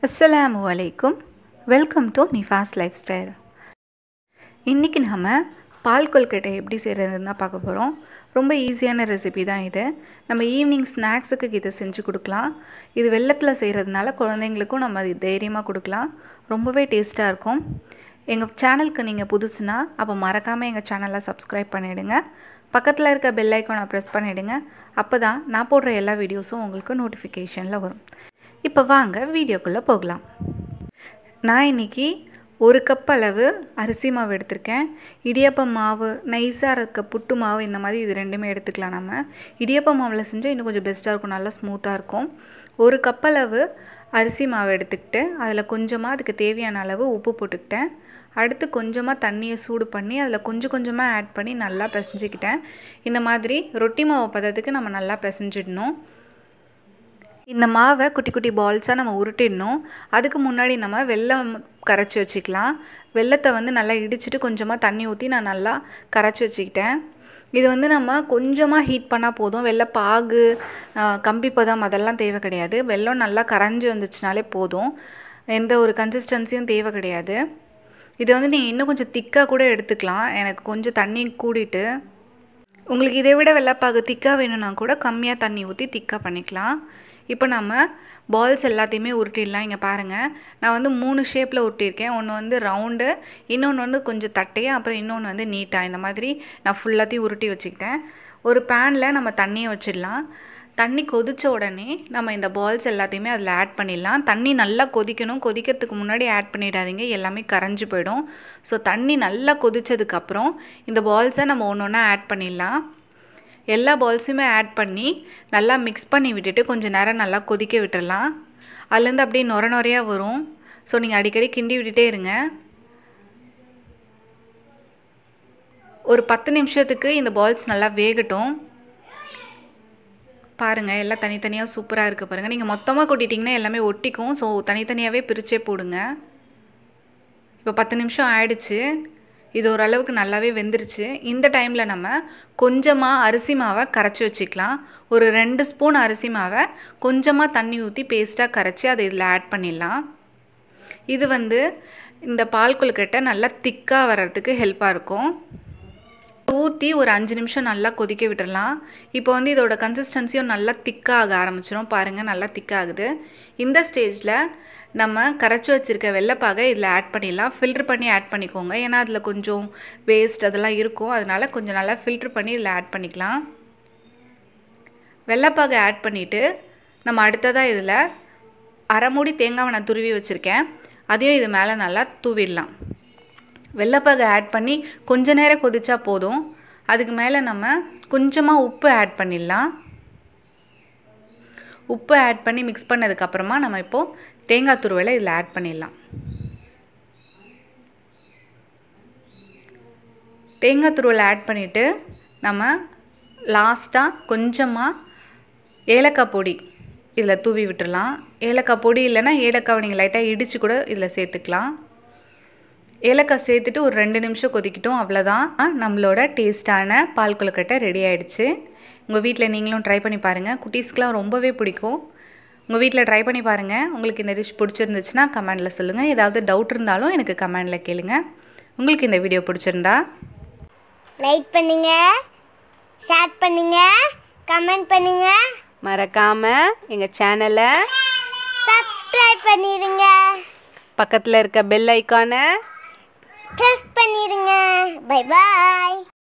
Assalamu alaikum. Welcome to Nifas lifestyle. இன்னைக்கு நாம பால் கொல்கட்டை எப்படி செய்யறதுன்னு தான் பார்க்க போறோம். ரொம்ப ஈஸியான ரெசிபி தான் இது. நம்ம ஈவினிங் ஸ்நாக்ஸ்க்கு இத செஞ்சு கொடுக்கலாம். இது வெல்லத்துல செய்யறதுனால குழந்தைகளுக்கும் நம்ம இது தைரியமா கொடுக்கலாம். ரொம்பவே டேஸ்டா இருக்கும். எங்க சேனலுக்கு நீங்க புதுசுனா அப்ப மறக்காம எங்க சேனலை Subscribe பண்ணிடுங்க. பக்கத்துல இருக்க பெல் ஐகானை பிரஸ் பண்ணிடுங்க. அப்பதான் நான் போடுற எல்லா வீடியோஸும் உங்களுக்கு நோட்டிஃபிகேஷன்ல வரும். இப்போ வாங்க வீடியோக்குள்ள போகலாம். நான் இன்னைக்கு 1 கப் அளவு அரிசி மாவு எடுத்துர்க்கேன். இடியாப்ப மாவு, நைஸா இருக்க புட்டு மாவு இந்த மாதிரி இது ரெண்டுமே எடுத்துக்கலாம் நாம. இடியாப்ப மாவுல செஞ்சா இன்னும் கொஞ்சம் பெஸ்டா இருக்கும், நல்லா ஸ்மூத்தா இருக்கும். 1 கப் அளவு அரிசி மாவு எடுத்துக்கிட்டு அதுல கொஞ்சமா அதுக்கு தேவையான அளவு உப்பு போட்டுக்கிட்டேன். அடுத்து கொஞ்சமா தண்ணியை சூடு பண்ணி அதுல கொஞ்சமா ஆட் பண்ணி நல்லா பிசைஞ்சிக்கிட்டேன். இந்த மாதிரி ரொட்டி மாவு பதத்துக்கு நம்ம நல்லா பிசைஞ்சிடணும். இந்த மாவை குட்டி குட்டி பால்ஸா நம்ம உருட்டிடணும். அதுக்கு முன்னாடி நம்ம வெல்லம் கரைச்சி வச்சுக்கலாம். வெல்லத்தை வந்து நல்லா இடிச்சிட்டு கொஞ்சமா தண்ணி ஊத்தி நான் நல்லா கரைச்சி வச்சுக்கிட்டேன். இது வந்து நம்ம கொஞ்சமா ஹீட் பண்ணா போதும். வெல்ல பாகு, கம்பி பதம் அதெல்லாம் தேவை கிடையாது. வெல்லம் நல்லா கரைஞ்சு வந்துச்சுனாலே போதும். எந்த ஒரு கன்சிஸ்டன்சியும் தேவை கிடையாது. இது வந்து நீங்க இன்னும் கொஞ்சம் திக்கா கூட எடுத்துக்கலாம். எனக்கு கொஞ்சம் தண்ணி கூடிட்டு உங்களுக்கு இதை விட வெல்லப்பாகு திக்கா வேணும்னா கூட கம்மியா தண்ணி ஊத்தி திக்கா பண்ணிக்கலாம். இப்போ நம்ம பால்ஸ் எல்லாத்தையுமே உருட்டிடலாம். இங்க பாருங்க, நான் வந்து 3 ஷேப்ல உருட்டியிருக்கேன். ஒன்னு வந்து ரவுண்டு, இன்னொன்னு வந்து கொஞ்சம் தட்டையா, அப்புறம் இன்னொன்னு வந்து நீட்டா. இந்த மாதிரி நான் ஃபுல்லாத்தையும் உருட்டி வச்சுக்கிட்டேன். ஒரு பேன்ல நம்ம தண்ணியை வச்சிடலாம். தண்ணி கொதிச்ச உடனே நம்ம இந்த பால்ஸ் எல்லாத்தையுமே அதில் ஆட் பண்ணிடலாம். தண்ணி நல்லா கொதிக்கணும். கொதிக்கிறதுக்கு முன்னாடி ஆட் பண்ணிடாதீங்க, எல்லாமே கரைஞ்சு போயிடும். ஸோ தண்ணி நல்லா கொதிச்சதுக்கு அப்புறம் இந்த பால்ஸை நம்ம ஒன்னொன்னா ஆட் பண்ணிடலாம். எல்லா பால்ஸுமே ஆட் பண்ணி நல்லா மிக்ஸ் பண்ணி விட்டுட்டு கொஞ்ச நேரம் நல்லா கொதிக்க விட்டுறலாம். அதுலேருந்து அப்படியே நொரையா வரும். ஸோ நீங்கள் அடிக்கடி கிண்டி விட்டுட்டே இருங்க. ஒரு 10 நிமிஷத்துக்கு இந்த பால்ஸ் நல்லா வேகட்டும். பாருங்க, எல்லாம் தனித்தனியா சூப்பரா இருக்கு பாருங்க. நீங்க மொத்தமா கொட்டிட்டீங்கன்னா எல்லாமே ஒட்டிக்கும். ஸோ தனித்தனியாவே பிரிச்சே போடுங்க. இப்போ 10 நிமிஷம் ஆயிடுச்சு. இது ஓரளவுக்கு நல்லாவே வெந்துருச்சு. இந்த டைம்ல நம்ம கொஞ்சமா அரிசி மாவை கரைச்சி வச்சுக்கலாம். ஒரு 2 ஸ்பூன் அரிசி மாவை கொஞ்சமா தண்ணி ஊற்றி பேஸ்டா கரைச்சி அதை இதில் ஆட் பண்ணிடலாம். இது வந்து இந்த பால் கொழுக்கட்டை நல்லா திக்கா வர்றதுக்கு ஹெல்ப்பாக இருக்கும். ஊற்றி ஒரு 5 நிமிஷம் நல்லா கொதிக்க விட்டுறலாம். இப்போ வந்து இதோட கன்சிஸ்டன்சியும் நல்லா திக்காக ஆரம்பிச்சிடும். பாருங்க, நல்லா திக்காகுது. இந்த ஸ்டேஜில் நம்ம கரைச்சி வச்சிருக்க வெல்லப்பாகை இதில் ஆட் பண்ணிடலாம். ஃபில்டர் பண்ணி ஆட் பண்ணிக்கோங்க. ஏன்னா அதில் கொஞ்சம் வேஸ்ட் அதெல்லாம் இருக்கும். அதனால கொஞ்சம் நல்லா ஃபில்டர் பண்ணி இதில் ஆட் பண்ணிக்கலாம். வெல்லப்பாகை ஆட் பண்ணிவிட்டு நம்ம அடுத்ததாக இதில் அரை மூடி தேங்காவை நான் துருவி வச்சுருக்கேன். அதையும் இது மேலே நல்லா தூவிடலாம். வெல்லப்பாகை ஆட் பண்ணி கொஞ்ச நேரம் கொதிச்சா போதும். அதுக்கு மேலே நம்ம கொஞ்சமாக உப்பு ஆட் பண்ணிடலாம். உப்பு ஆட் பண்ணி மிக்ஸ் பண்ணதுக்கப்புறமா நம்ம இப்போது தேங்காய் துருவலை இதில் ஆட் பண்ணிடலாம். தேங்காய் துருவலை ஆட் பண்ணிவிட்டு நம்ம லாஸ்ட்டாக கொஞ்சமாக ஏலக்காய் பொடி இதில் தூவி விட்டுடலாம். ஏலக்காய் பொடி இல்லைன்னா ஏலக்காவை நீங்கள் லைட்டாக இடித்து கூட இதில் சேர்த்துக்கலாம். ஏலக்காய் சேர்த்துட்டு ஒரு 2 நிமிஷம் கொதிக்கட்டும். அவ்வளோதான், நம்மளோட டேஸ்டான பால் கொழுக்கட்டை ரெடி ஆயிடுச்சு. உங்கள் வீட்டில் நீங்களும் ட்ரை பண்ணி பாருங்கள். குட்டீஸ்க்குலாம் ரொம்பவே பிடிக்கும். உங்கள் வீட்டில் ட்ரை பண்ணி பாருங்கள். உங்களுக்கு இந்த டிஷ் பிடிச்சிருந்துச்சுன்னா கமெண்டில் சொல்லுங்கள். ஏதாவது டவுட் இருந்தாலும் எனக்கு கமெண்டில் கேளுங்க. உங்களுக்கு இந்த வீடியோ பிடிச்சிருந்தா லைக் பண்ணுங்க, ஷேர் பண்ணுங்க, கமெண்ட் பண்ணுங்க. மறக்காமல் எங்கள் சேனலை Subscribe பண்ணிடுங்க. பக்கத்தில் இருக்க பெல் ஐக்கானை ப்ரெஸ் பண்ணிடுங்க.